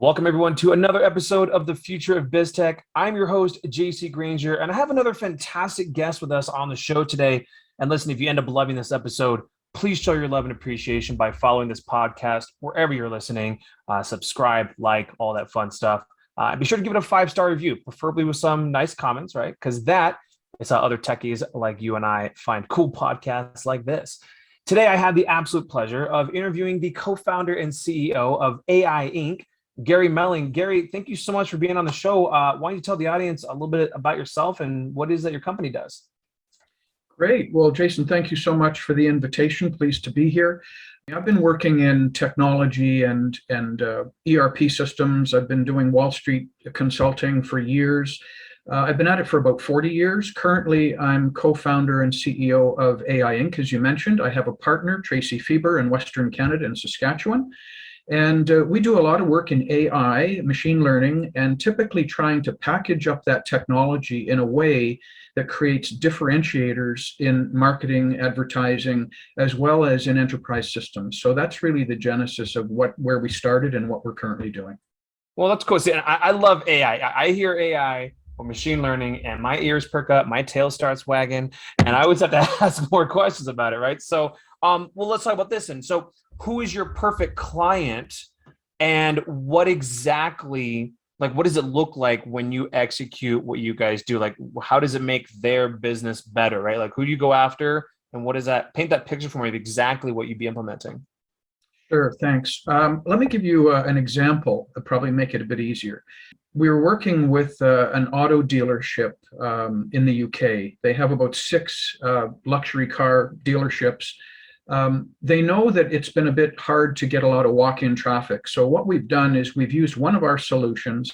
Welcome, everyone, to another episode of the Future of BizTech. I'm your host, JC Granger, and I have another fantastic guest with us on the show today. And listen, if you end up loving this episode, please show your love and appreciation by following this podcast wherever you're listening. Subscribe, like, all that fun stuff. Be sure to give it a 5-star review, preferably with some nice comments, right? Because that is how other techies like you and I find cool podcasts like this. Today, I had the absolute pleasure of interviewing the co-founder and CEO of AI Inc., Gary Melling. Gary, thank you so much for being on the show. Why don't you tell the audience a little bit about yourself and what it is that your company does? Great. Well, Jason, thank you so much for the invitation. Pleased to be here. I've been working in technology and ERP systems. I've been doing Wall Street consulting for years. I've been at it for about 40 years. Currently, I'm co-founder and CEO of AI Inc., as you mentioned. I have a partner, Tracy Fieber, in Western Canada and Saskatchewan. And we do a lot of work in AI, machine learning, and typically trying to package up that technology in a way that creates differentiators in marketing, advertising, as well as in enterprise systems. So that's really the genesis of where we started and what we're currently doing. Well, that's cool. See, I love AI. I hear AI or machine learning, and my ears perk up, my tail starts wagging, and I always have to ask more questions about it, right? So, well, let's talk about this. And so, who is your perfect client, and what exactly, like, what does it look like when you execute what you guys do? Like, how does it make their business better, right? Like, who do you go after, and what is that? Paint that picture for me of exactly what you'd be implementing. Sure, thanks. Let me give you an example that'll probably make it a bit easier. We were working with an auto dealership in the UK. They have about 6 luxury car dealerships. They know that it's been a bit hard to get a lot of walk-in traffic. So what we've done is we've used one of our solutions.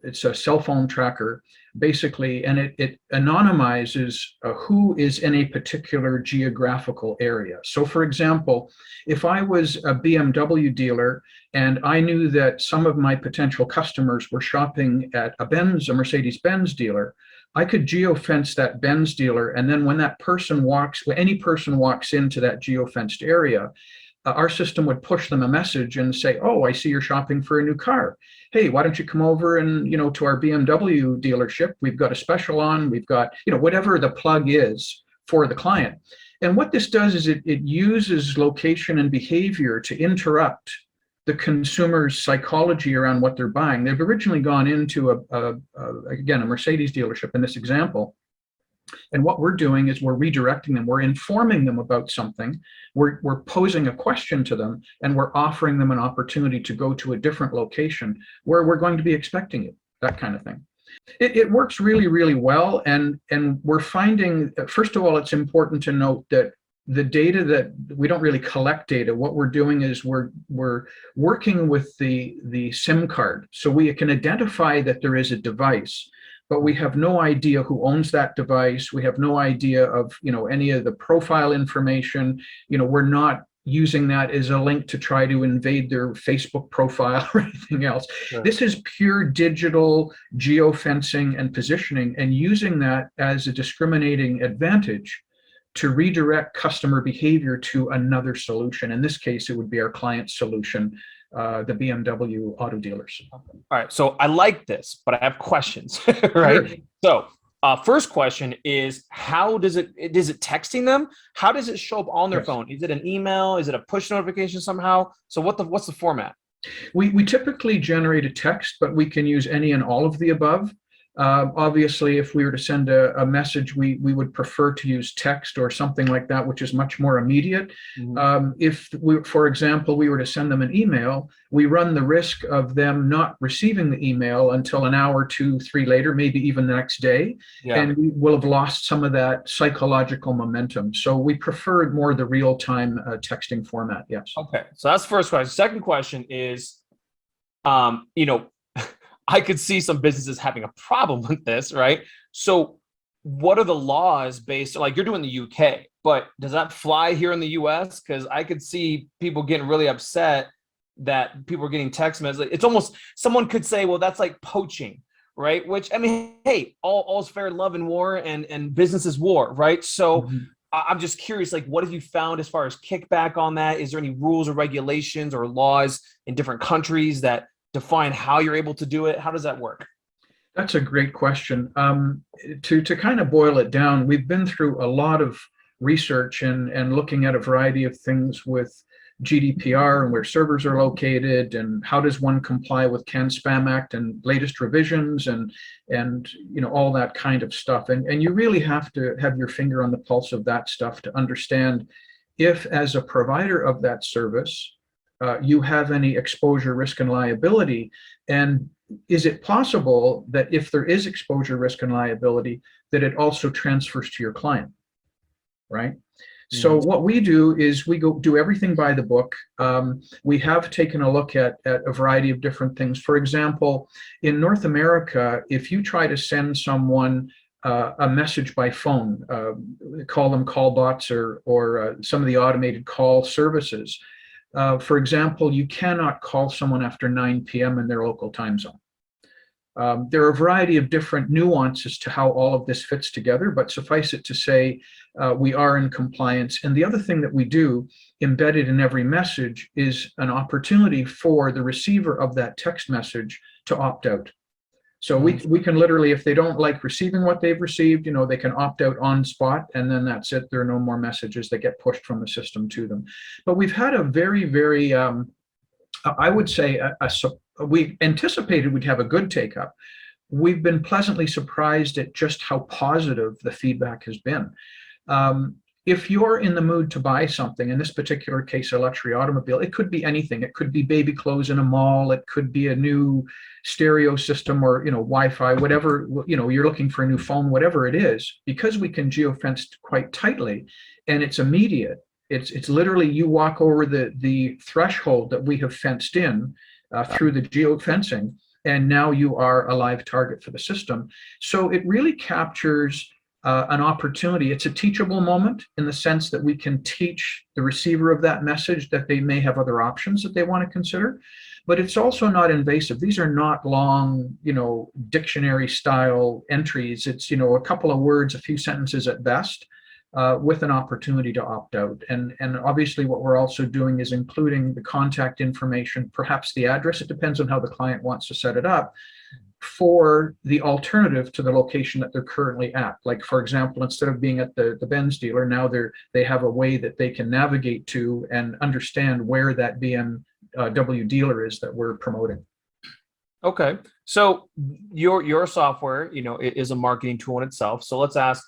It's a cell phone tracker, basically, and it anonymizes who is in a particular geographical area. So, for example, if I was a BMW dealer and I knew that some of my potential customers were shopping at a Mercedes-Benz dealer, I could geofence that Benz dealer, and then when any person walks into that geofenced area, our system would push them a message and say, "Oh, I see you're shopping for a new car. Hey, why don't you come over and, to our BMW dealership? We've got a special on. We've got, whatever the plug is for the client." And what this does is it uses location and behavior to interrupt the consumer's psychology around what they're buying. They've originally gone into a Mercedes dealership in this example. And what we're doing is we're redirecting them. We're informing them about something. We're posing a question to them, and we're offering them an opportunity to go to a different location where we're going to be expecting it, that kind of thing. It works really, really well. And we're finding, first of all, it's important to note that the data that we don't really collect data. What we're doing is we're working with the SIM card. So we can identify that there is a device, but we have no idea who owns that device. We have no idea of, any of the profile information. We're not using that as a link to try to invade their Facebook profile or anything else. Sure. This is pure digital geofencing and positioning, and using that as a discriminating advantage to redirect customer behavior to another solution. In this case, it would be our client solution, the BMW auto dealers. All right. So I like this, but I have questions, right? Sure. So first question is, how is it texting them? How does it show up on their phone? Is it an email? Is it a push notification somehow? So what's the format? We typically generate a text, but we can use any and all of the above. Obviously, if we were to send a message, we would prefer to use text or something like that, which is much more immediate. Mm-hmm. If we, for example, we were to send them an email, we run the risk of them not receiving the email until an hour, 2, 3 later, maybe even the next day. Yeah. And we will have lost some of that psychological momentum. So we prefer more the real-time texting format. Yes. Okay. So that's the first question. Second question is, I could see some businesses having a problem with this, right? So what are the laws based, like you're doing the UK, but does that fly here in the US? Because I could see people getting really upset that people are getting text messages. It's almost, someone could say, well, that's like poaching, right? Which, I mean, hey, all's fair in love and war, and business is war, right? So I'm just curious, like, what have you found as far as kickback on that? Is there any rules or regulations or laws in different countries that define how you're able to do it? How does that work? That's a great question. To kind of boil it down, we've been through a lot of research and looking at a variety of things with GDPR and where servers are located and how does one comply with CAN-SPAM Act and latest revisions and all that kind of stuff. And you really have to have your finger on the pulse of that stuff to understand if, as a provider of that service, you have any exposure, risk, and liability. And is it possible that if there is exposure, risk, and liability, that it also transfers to your client, right? So what we do is we go do everything by the book. We have taken a look at a variety of different things. For example, in North America, if you try to send someone a message by phone, call them call bots or some of the automated call services. For example, you cannot call someone after 9 p.m. in their local time zone. There are a variety of different nuances to how all of this fits together, but suffice it to say, we are in compliance. And the other thing that we do embedded in every message is an opportunity for the receiver of that text message to opt out. So we can literally, if they don't like receiving what they've received, they can opt out on spot, and then that's it. There are no more messages that get pushed from the system to them. But we've had a very, very, I would say, we anticipated we'd have a good take up. We've been pleasantly surprised at just how positive the feedback has been. If you're in the mood to buy something, in this particular case, a luxury automobile, it could be anything. It could be baby clothes in a mall. It could be a new stereo system or, Wi-Fi, whatever, you're looking for a new phone, whatever it is, because we can geofence quite tightly and it's immediate. It's literally you walk over the threshold that we have fenced in through the geofencing, and now you are a live target for the system. So it really captures an opportunity. It's a teachable moment in the sense that we can teach the receiver of that message that they may have other options that they want to consider, but it's also not invasive. These are not long, dictionary style entries. It's, a couple of words, a few sentences at best, with an opportunity to opt out. And obviously what we're also doing is including the contact information, perhaps the address. It depends on how the client wants to set it up, for the alternative to the location that they're currently at. Like, for example, instead of being at the Benz dealer, now they have a way that they can navigate to and understand where that BMW dealer is that we're promoting. Okay. So your software, is a marketing tool in itself. So let's ask,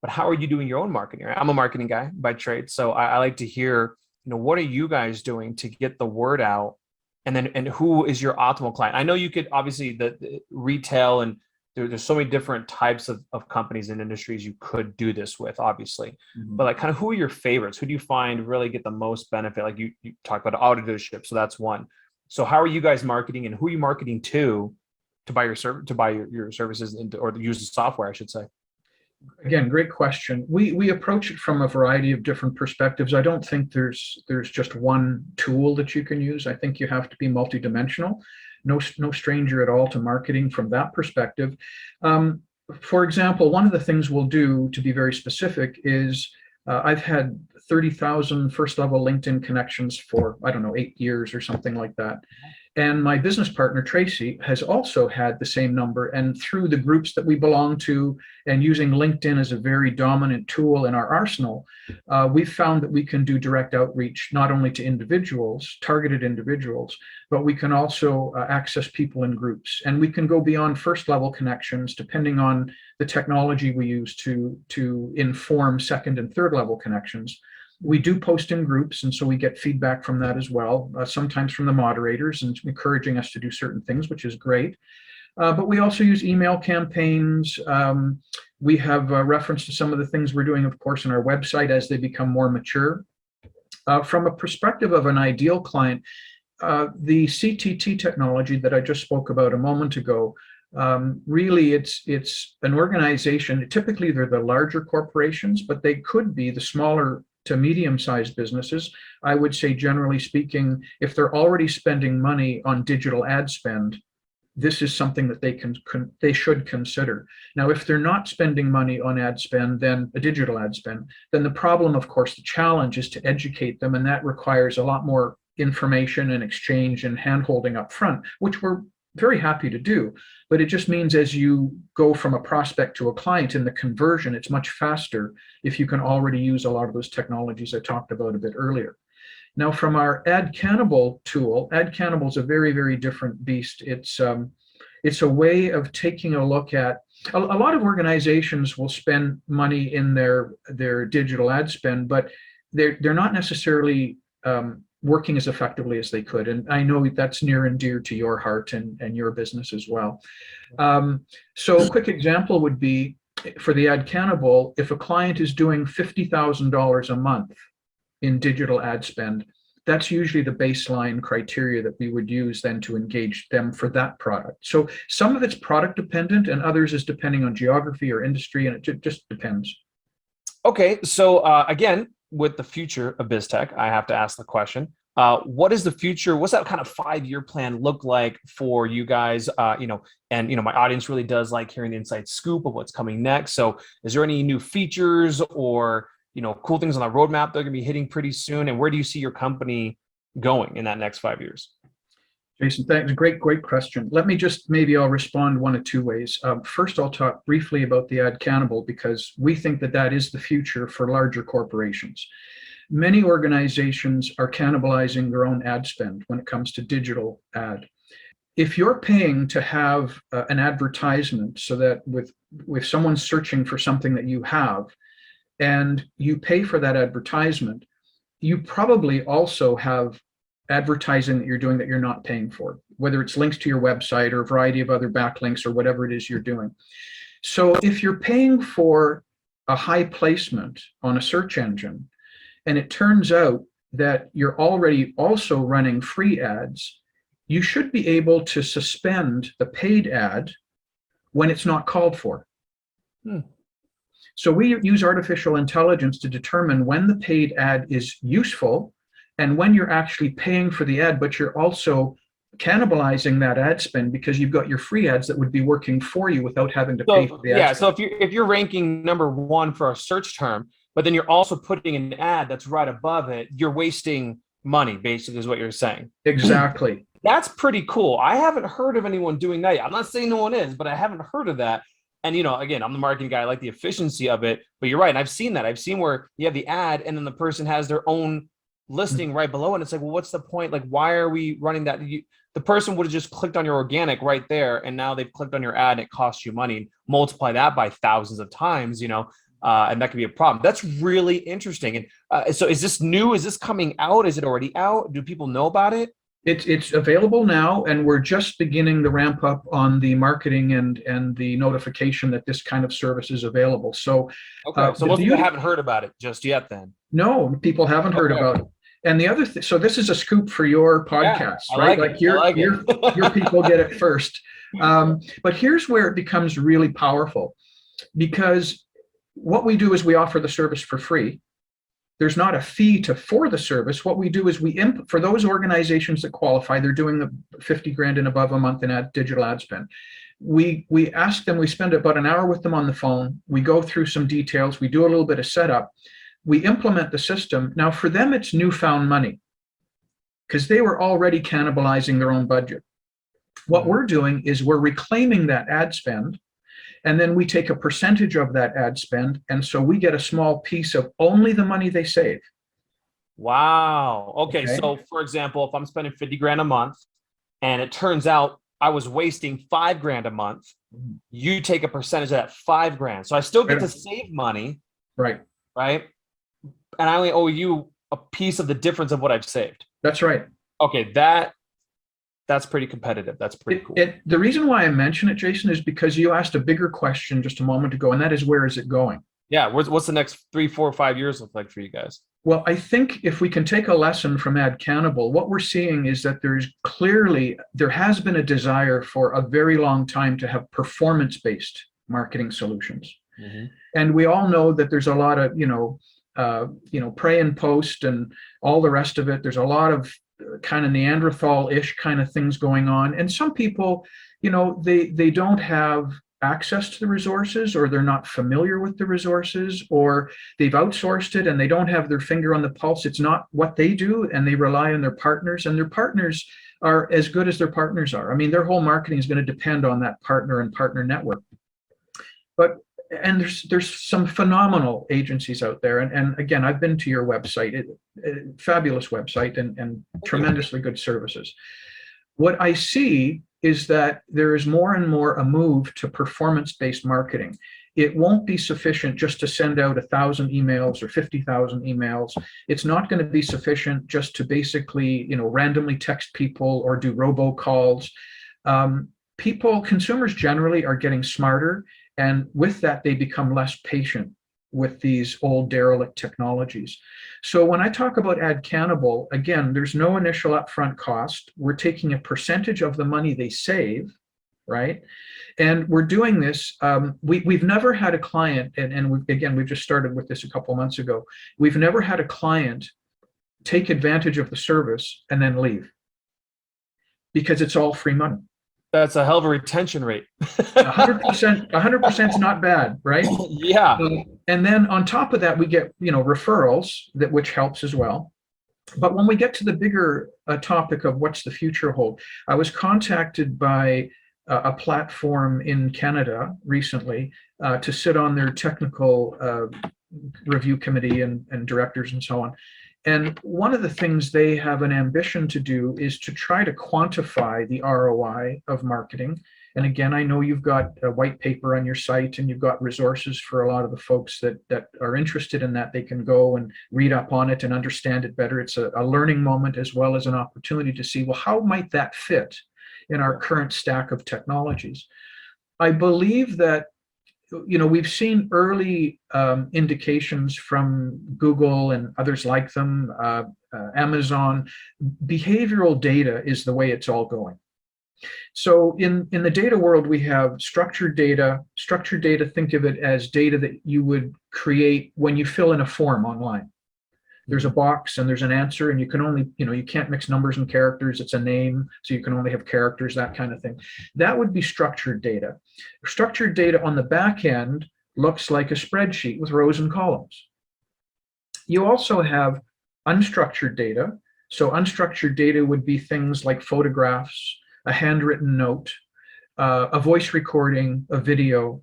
but how are you doing your own marketing? I'm a marketing guy by trade. So I like to hear, what are you guys doing to get the word out? And who is your optimal client? I know you could obviously the retail and there's so many different types of companies and industries you could do this with, obviously. But like kind of who are your favorites? Who do you find really get the most benefit? Like you talk about auto dealership, so that's one. So how are you guys marketing, and who are you marketing to buy your services or to use the software, I should say? Again, great question. We approach it from a variety of different perspectives. I don't think there's just one tool that you can use. I think you have to be multidimensional. No stranger at all to marketing from that perspective. For example, one of the things we'll do, to be very specific, is I've had 30,000 first-level LinkedIn connections for, 8 years or something like that. And my business partner, Tracy, has also had the same number. And through the groups that we belong to and using LinkedIn as a very dominant tool in our arsenal, we've found that we can do direct outreach, not only to individuals, targeted individuals, but we can also access people in groups. And we can go beyond first-level connections, depending on the technology we use to inform second and third-level connections. We do post in groups, and so we get feedback from that as well, sometimes from the moderators and encouraging us to do certain things, which is great. But we also use email campaigns. We have reference to some of the things we're doing, of course, on our website as they become more mature. From a perspective of an ideal client, the CTT technology that I just spoke about a moment ago, really it's an organization. Typically they're the larger corporations, but they could be the smaller to medium-sized businesses. I would say, generally speaking, if they're already spending money on digital ad spend, this is something that they should consider. Now, if they're not spending money on ad spend, then a digital ad spend, then the problem, of course, the challenge is to educate them, and that requires a lot more information and exchange and hand-holding up front, which we're very happy to do. But it just means as you go from a prospect to a client in the conversion, it's much faster if you can already use a lot of those technologies I talked about a bit earlier. Now, from our Ad Cannibal tool, Ad Cannibal is a very, very different beast. It's a way of taking a look at, a lot of organizations will spend money in their digital ad spend, but they're not necessarily working as effectively as they could. And I know that's near and dear to your heart and your business as well. So a quick example would be for the Ad Cannibal, if a client is doing $50,000 a month in digital ad spend, that's usually the baseline criteria that we would use then to engage them for that product. So some of it's product dependent and others is depending on geography or industry, and it just depends. Okay, so again, with the future of BizTech, I have to ask the question, what is the future? What's that kind of 5-year plan look like for you guys? My audience really does like hearing the inside scoop of what's coming next. So is there any new features or cool things on the roadmap that are going to be hitting pretty soon? And where do you see your company going in that next 5 years? Jason, thanks. Great question. Maybe I'll respond one of two ways. First, I'll talk briefly about the Ad Cannibal because we think that is the future for larger corporations. Many organizations are cannibalizing their own ad spend when it comes to digital ad. If you're paying to have an advertisement so that with someone searching for something that you have, and you pay for that advertisement, you probably also have advertising that you're doing that you're not paying for, whether it's links to your website or a variety of other backlinks or whatever it is you're doing. So if you're paying for a high placement on a search engine, and it turns out that you're already also running free ads, you should be able to suspend the paid ad when it's not called for. So we use artificial intelligence to determine when the paid ad is useful and when you're actually paying for the ad, but you're also cannibalizing that ad spend because you've got your free ads that would be working for you without having to pay for the ad. Yeah, so if you're ranking number 1 for a search term, but then you're also putting an ad that's right above it, you're wasting money, basically, is what you're saying. Exactly. That's pretty cool. I haven't heard of anyone doing that yet. I'm not saying no one is, but I haven't heard of that. And, again, I'm the marketing guy. I like the efficiency of it, but you're right. And I've seen that. I've seen where you have the ad and then the person has their own listing right below. And it's like, well, what's the point? Like, why are we running that? The person would have just clicked on your organic right there. And now they've clicked on your ad and it costs you money. Multiply that by thousands of times, and that could be a problem. That's really interesting. And so is this new? Is this coming out? Is it already out? Do people know about it? It's available now, and we're just beginning the ramp up on the marketing and the notification that this kind of service is available. So, so most people haven't heard about it just yet. Then no, people haven't heard about it. And the other so this is a scoop for your podcast, right? Like your people get it first. But here's where it becomes really powerful, because what we do is we offer the service for free. There's not a fee for the service. What we do is for those organizations that qualify, they're doing the 50 grand and above a month in digital ad spend. We ask them, we spend about an hour with them on the phone. We go through some details. We do a little bit of setup. We implement the system. Now for them, it's newfound money because they were already cannibalizing their own budget. What we're doing is we're reclaiming that ad spend, and then we take a percentage of that ad spend. And so we get a small piece of only the money they save. Wow. Okay. So for example, if I'm spending 50 grand a month and it turns out I was wasting 5 grand a month, you take a percentage of that 5 grand. So I still get to save money. Right. Right. And I only owe you a piece of the difference of what I've saved. That's right. Okay. That's pretty competitive. That's pretty cool. The reason why I mention it, Jason, is because you asked a bigger question just a moment ago, and that is, where is it going? Yeah. What's the next 3, 4, 5 years look like for you guys? Well, I think if we can take a lesson from Ad Cannibal, what we're seeing is that there has been a desire for a very long time to have performance-based marketing solutions. Mm-hmm. And we all know that there's a lot of, pray and post and all the rest of it. There's a lot of kind of Neanderthal-ish kind of things going on. And some people, they don't have access to the resources, or they're not familiar with the resources, or they've outsourced it and they don't have their finger on the pulse. It's not what they do, and they rely on their partners, and their partners are as good as their partners are. I mean, their whole marketing is going to depend on that partner and partner network. But and there's some phenomenal agencies out there, and again, I've been to your website, fabulous website, and tremendously good services. What I see is that there is more and more a move to performance-based marketing. It won't be sufficient just to send out 1,000 emails or 50,000 emails. It's not going to be sufficient just to basically, randomly text people or do robocalls. Consumers generally are getting smarter, and with that, they become less patient with these old derelict technologies. So when I talk about AdCannable, again, there's no initial upfront cost. We're taking a percentage of the money they save, right? And we're doing this. We've never had a client, and we've just started with this a couple months ago. We've never had a client take advantage of the service and then leave, because it's all free money. That's a hell of a retention rate. 100% is not bad, right? Yeah. And then on top of that, we get, referrals, which helps as well. But when we get to the bigger topic of what's the future hold, I was contacted by a platform in Canada recently to sit on their technical review committee and directors and so on. And one of the things they have an ambition to do is to try to quantify the ROI of marketing. And again, I know you've got a white paper on your site, and you've got resources for a lot of the folks that are interested in that. They can go and read up on it and understand it better. It's a learning moment as well as an opportunity to see, well, how might that fit in our current stack of technologies? I believe that we've seen early indications from Google and others like them, Amazon. Behavioral data is the way it's all going. So in the data world, we have structured data. Structured data, think of it as data that you would create when you fill in a form online. There's a box and there's an answer, and you can only, you can't mix numbers and characters. It's a name, so you can only have characters, that kind of thing. That would be structured data. Structured data on the back end looks like a spreadsheet with rows and columns. You also have unstructured data. So unstructured data would be things like photographs, a handwritten note, a voice recording, a video.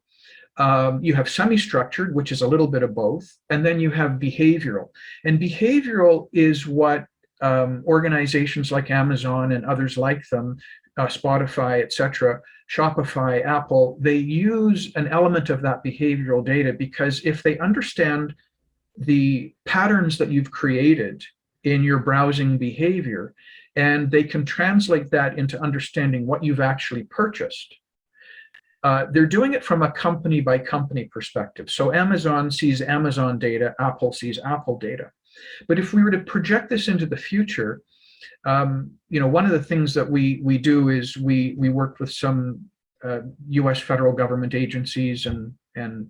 You have semi-structured, which is a little bit of both, and then you have behavioral. And behavioral is what organizations like Amazon and others like them, Spotify, etc., Shopify, Apple, they use an element of that behavioral data, because if they understand the patterns that you've created in your browsing behavior, and they can translate that into understanding what you've actually purchased, they're doing it from a company by company perspective. So Amazon sees Amazon data, Apple sees Apple data. But if we were to project this into the future, one of the things that we do is we work with some US federal government agencies and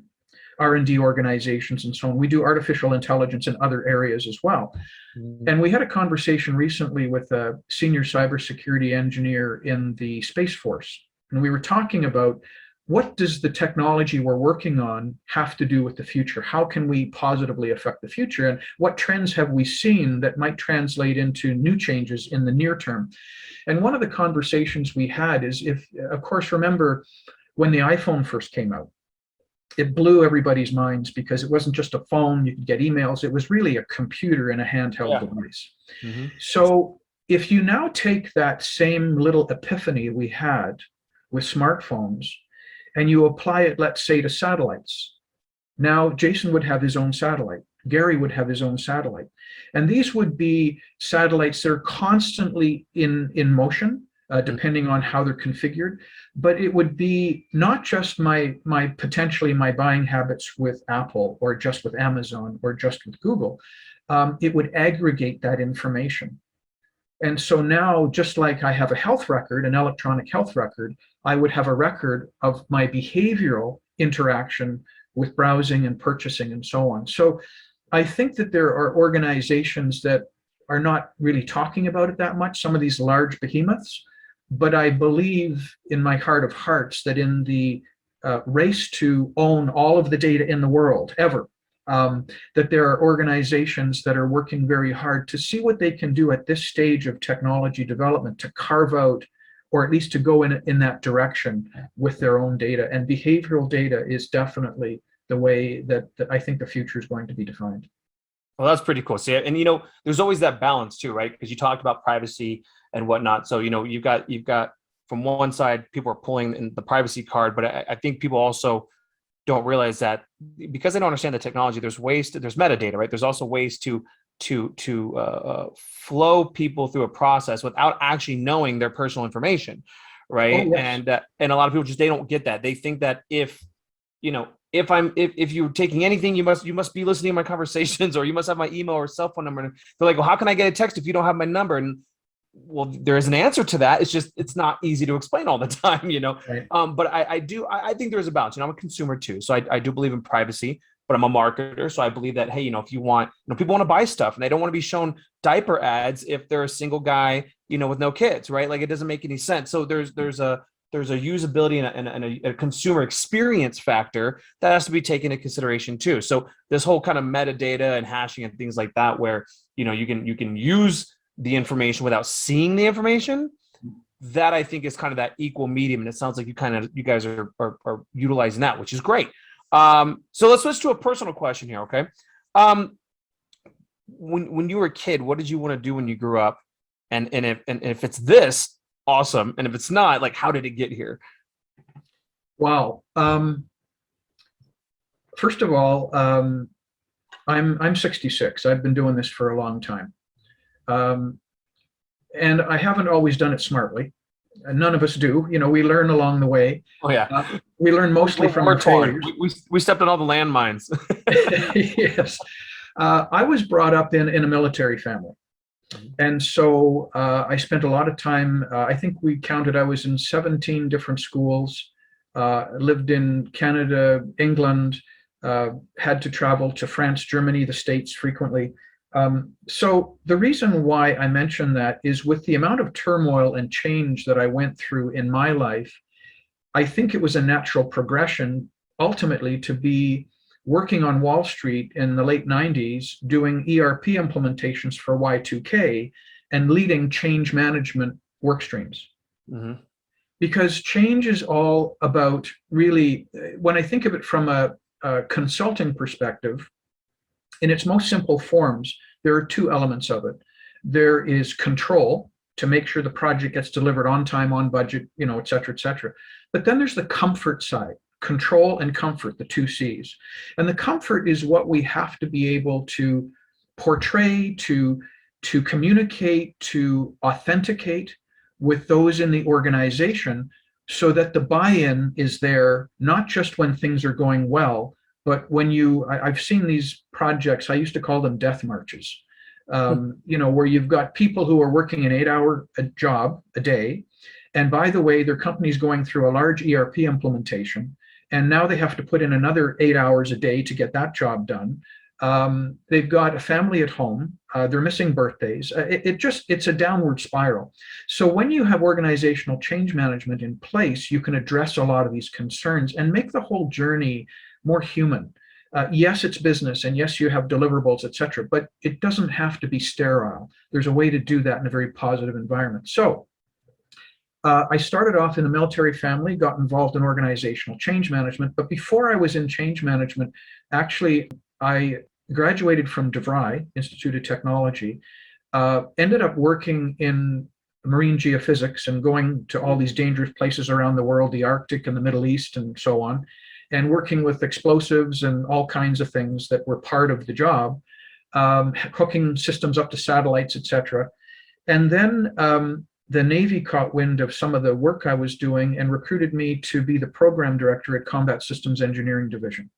R&D organizations and so on. We do artificial intelligence in other areas as well. Mm-hmm. And we had a conversation recently with a senior cybersecurity engineer in the Space Force. And we were talking about, what does the technology we're working on have to do with the future? How can we positively affect the future? And what trends have we seen that might translate into new changes in the near term? And one of the conversations we had is, of course, remember when the iPhone first came out, it blew everybody's minds, because it wasn't just a phone, you could get emails. It was really a computer in a handheld device. Mm-hmm. So if you now take that same little epiphany we had with smartphones, and you apply it, let's say, to satellites. Now, Jason would have his own satellite. Gary would have his own satellite. And these would be satellites that are constantly in motion, depending on how they're configured. But it would be not just my potentially my buying habits with Apple, or just with Amazon, or just with Google. It would aggregate that information. And so now, just like I have a health record, an electronic health record, I would have a record of my behavioral interaction with browsing and purchasing and so on. So I think that there are organizations that are not really talking about it that much, some of these large behemoths, but I believe in my heart of hearts that in the race to own all of the data in the world ever. That there are organizations that are working very hard to see what they can do at this stage of technology development to carve out, or at least to go in that direction with their own data. And behavioral data is definitely the way that I think the future is going to be defined. Well, that's pretty cool. See, and there's always that balance too, right? Because you talked about privacy and whatnot. So you've got from one side, people are pulling in the privacy card, but I think people also don't realize that because they don't understand the technology, there's metadata, right? There's also ways to flow people through a process without actually knowing their personal information, right? Oh, yes. And a lot of people they don't get that. They think that if you're taking anything, you must be listening to my conversations, or you must have my email or cell phone number. And they're like, well, how can I get a text if you don't have my number? And well, there is an answer to that. It's not easy to explain all the time, Right. But I think there's a balance. I'm a consumer too, so I do believe in privacy, but I'm a marketer, so I believe that, hey, if you want, people want to buy stuff and they don't want to be shown diaper ads if they're a single guy, with no kids, right? Like, it doesn't make any sense. So there's a usability and a consumer experience factor that has to be taken into consideration too. So this whole kind of metadata and hashing and things like that, where you can use the information without seeing the information, that I think is kind of that equal medium. And it sounds like you guys are utilizing that, which is great. So let's switch to a personal question here. Okay. When you were a kid, what did you want to do when you grew up? And if it's this, awesome. And if it's not, like, how did it get here? Wow. First of all, I'm 66. I've been doing this for a long time. And I haven't always done it smartly. None of us do. We learn along the way. Oh yeah. We learn mostly from our failures. We stepped on all the landmines. Yes. I was brought up in a military family. And so I spent a lot of time, I think we counted, I was in 17 different schools, lived in Canada, England, had to travel to France, Germany, the States frequently. So the reason why I mention that is, with the amount of turmoil and change that I went through in my life, I think it was a natural progression ultimately to be working on Wall Street in the late 90s, doing ERP implementations for Y2K and leading change management work streams. Mm-hmm. Because change is all about, really, when I think of it from a consulting perspective, in its most simple forms, there are two elements of it. There is control to make sure the project gets delivered on time, on budget, et cetera, et cetera. But then there's the comfort side, control and comfort, the two C's. And the comfort is what we have to be able to portray, to communicate, to authenticate with those in the organization, so that the buy-in is there, not just when things are going well, but when I've seen these projects, I used to call them death marches, where you've got people who are working an 8-hour job a day. And by the way, their company's going through a large ERP implementation, and now they have to put in another 8 hours a day to get that job done. They've got a family at home. They're missing birthdays. It's a downward spiral. So when you have organizational change management in place, you can address a lot of these concerns and make the whole journey more human. Yes, it's business, and yes, you have deliverables, et cetera, but it doesn't have to be sterile. There's a way to do that in a very positive environment. So I started off in a military family, got involved in organizational change management, but before I was in change management, actually, I graduated from DeVry, Institute of Technology, ended up working in marine geophysics and going to all these dangerous places around the world, the Arctic and the Middle East and so on, and working with explosives and all kinds of things that were part of the job, hooking systems up to satellites, et cetera. And then the Navy caught wind of some of the work I was doing and recruited me to be the program director at Combat Systems Engineering Division.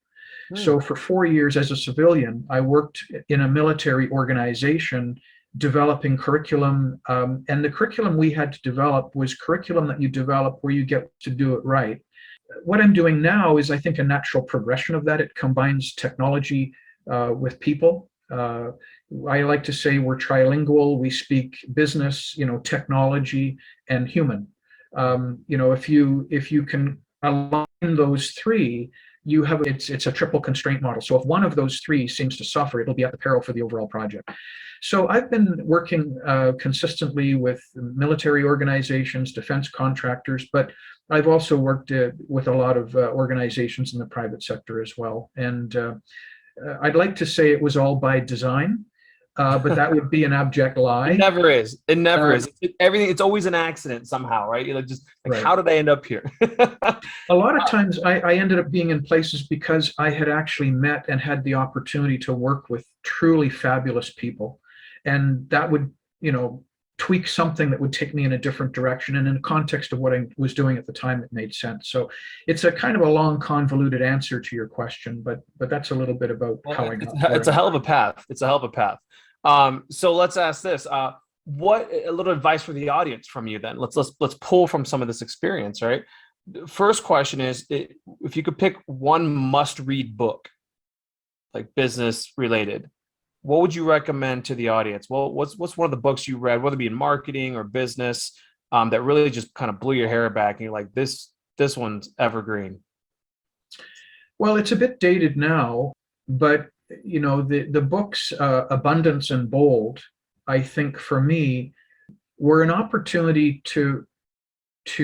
So for 4 years as a civilian, I worked in a military organization developing curriculum. And the curriculum we had to develop was curriculum that you develop where you get to do it right. What I'm doing now is, I think, a natural progression of that. It combines technology with people. I like to say we're trilingual. We speak business, technology, and human. If you can align those three, you have it's a triple constraint model. So if one of those three seems to suffer, it'll be at the peril for the overall project. So I've been working consistently with military organizations, defense contractors, but I've also worked with a lot of organizations in the private sector as well. And I'd like to say it was all by design, but that would be an abject lie. It never is. It never is. Everything. It's always an accident somehow, right? You're like, just like, Right. how did I end up here? A lot of times I ended up being in places because I had actually met and had the opportunity to work with truly fabulous people. And that would, tweak something that would take me in a different direction. And in the context of what I was doing at the time, it made sense. So it's a kind of a long, convoluted answer to your question, but that's a little bit about how I got there. It's a hell of a path. It's a hell of a path. So let's ask this. What a little advice for the audience from you then? Let's pull from some of this experience, right? First question is, if you could pick one must-read book, like business related, what would you recommend to the audience? Well, what's one of the books you read, whether it be in marketing or business, that really just kind of blew your hair back and you're like, this one's evergreen? Well, it's a bit dated now, but the books Abundance and Bold, I think for me, were an opportunity to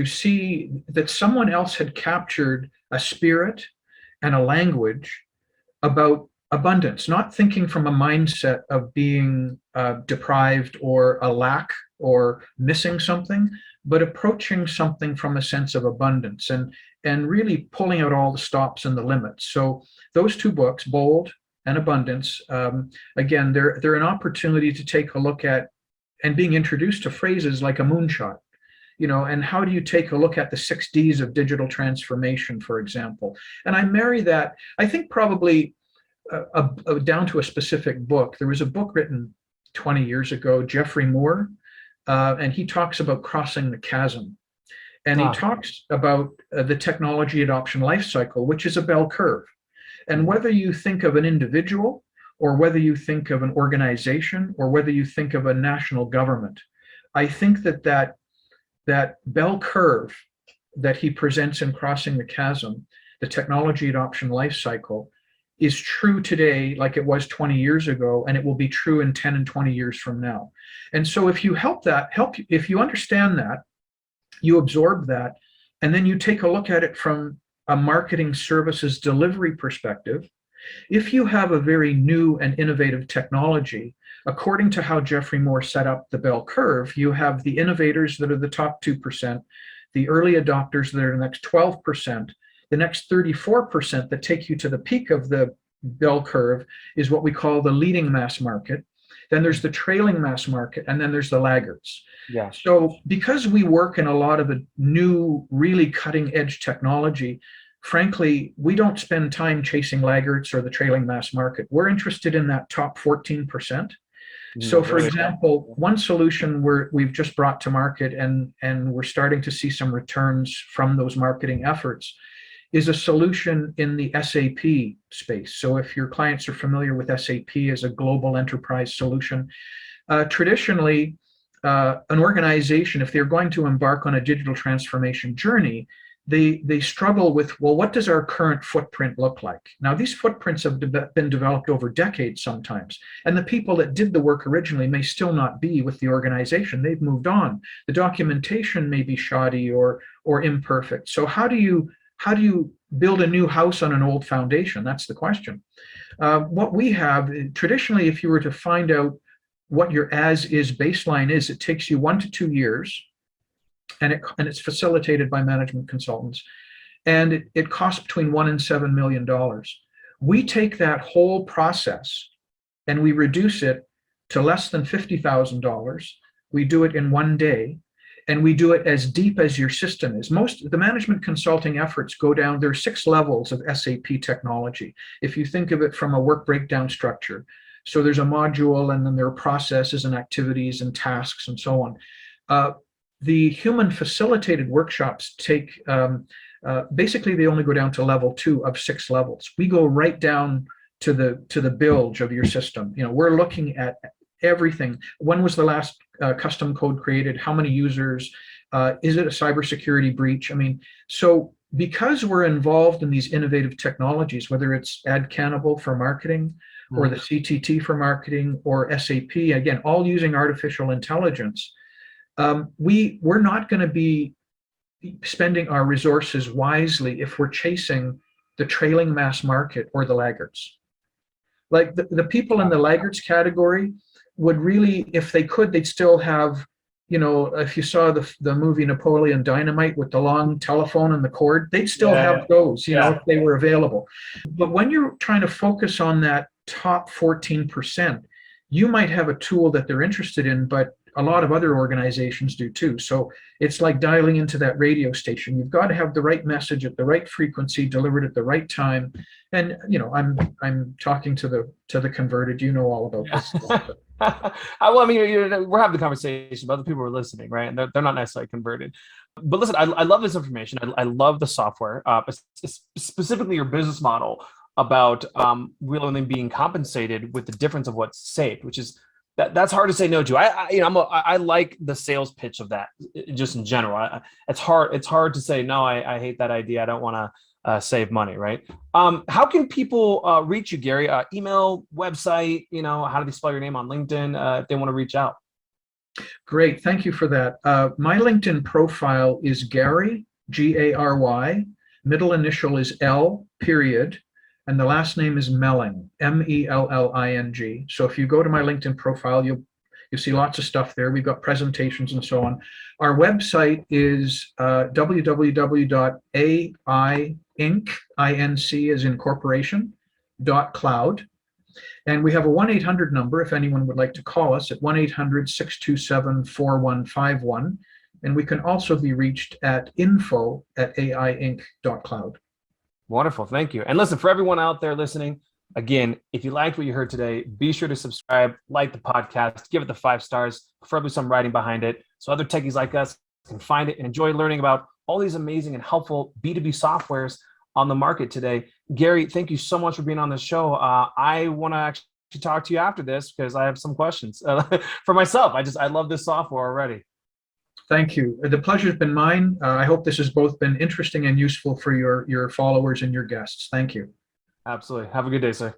see that someone else had captured a spirit and a language about abundance, not thinking from a mindset of being deprived or a lack or missing something, but approaching something from a sense of abundance and really pulling out all the stops and the limits. So those two books, Bold and Abundance, again, they're an opportunity to take a look at and being introduced to phrases like a moonshot, and how do you take a look at the 6 Ds of digital transformation, for example. And I marry that, I think probably down to a specific book. There was a book written 20 years ago, Jeffrey Moore, and he talks about crossing the chasm. And he talks about the technology adoption life cycle, which is a bell curve. And whether you think of an individual or whether you think of an organization or whether you think of a national government, I think that bell curve that he presents in Crossing the Chasm, the technology adoption life cycle, is true today like it was 20 years ago, and it will be true in 10 and 20 years from now. And so if you if you understand that, you absorb that, and then you take a look at it from a marketing services delivery perspective, if you have a very new and innovative technology, according to how Jeffrey Moore set up the bell curve, you have the innovators that are the top 2%, the early adopters that are the next 12%, the next 34% that take you to the peak of the bell curve is what we call the leading mass market. Then there's the trailing mass market, and then there's the laggards. Yeah. So because we work in a lot of the new, really cutting edge technology, frankly, we don't spend time chasing laggards or the trailing mass market. We're interested in that top 14%. So for example, one solution we've just brought to market and we're starting to see some returns from those marketing efforts is a solution in the SAP space. So if your clients are familiar with SAP as a global enterprise solution, traditionally, an organization, if they're going to embark on a digital transformation journey, they struggle with, well, what does our current footprint look like? Now, these footprints have been developed over decades sometimes, and the people that did the work originally may still not be with the organization. They've moved on. The documentation may be shoddy or imperfect. So how do you build a new house on an old foundation? That's the question. What we have, traditionally, if you were to find out what your as-is baseline is, it takes you 1 to 2 years, and it's facilitated by management consultants, and it costs between $1 and $7 million. We take that whole process and we reduce it to less than $50,000. We do it in 1 day, and we do it as deep as your system is. Most of the management consulting efforts go down, there are 6 levels of SAP technology. If you think of it from a work breakdown structure, so there's a module, and then there are processes and activities and tasks and so on. The human facilitated workshops take, basically they only go down to level 2 of 6 levels. We go right down to the bilge of your system. We're looking at everything. When was the last custom code created? How many users? Is it a cybersecurity breach? So because we're involved in these innovative technologies, whether it's Ad Cannibal for marketing or the CTT for marketing or SAP, again, all using artificial intelligence, we're not going to be spending our resources wisely if we're chasing the trailing mass market or the laggards. Like the people in the laggards category would really, if they could, they'd still have, if you saw the movie Napoleon Dynamite with the long telephone and the cord, they'd still have those, if they were available. But when you're trying to focus on that top 14%, you might have a tool that they're interested in, but a lot of other organizations do too. So it's like dialing into that radio station. You've got to have the right message at the right frequency, delivered at the right time. And I'm talking to the converted. You know all about this stuff. Well, I mean, we're having the conversation, but other people are listening, right? And they're not necessarily converted. But listen, I love this information. I love the software, specifically your business model about really being compensated with the difference of what's saved, which is that's hard to say no to. I like the sales pitch of that just in general. It's hard to say no. I hate that idea. I don't want to save money, right? How can people reach you, Gary? Email, website, how do they spell your name on LinkedIn if they want to reach out? Great, thank you for that. My LinkedIn profile is Gary, Gary, middle initial is L, period, and the last name is Melling, Melling. So if you go to my LinkedIn profile, you'll see lots of stuff there. We've got presentations and so on. Our website is www.ainc, I-N-C as in corporation, .cloud. And we have a 1-800 number if anyone would like to call us at 1-800-627-4151. And we can also be reached at info@aiinc.cloud. Wonderful. Thank you. And listen, for everyone out there listening, again, if you liked what you heard today, be sure to subscribe, like the podcast, give it the 5 stars, preferably some writing behind it, so other techies like us can find it and enjoy learning about all these amazing and helpful B2B softwares on the market today. Gary, thank you so much for being on the show. I want to actually talk to you after this because I have some questions for myself. I love this software already. Thank you. The pleasure's been mine. I hope this has both been interesting and useful for your followers and your guests. Thank you. Absolutely. Have a good day, sir.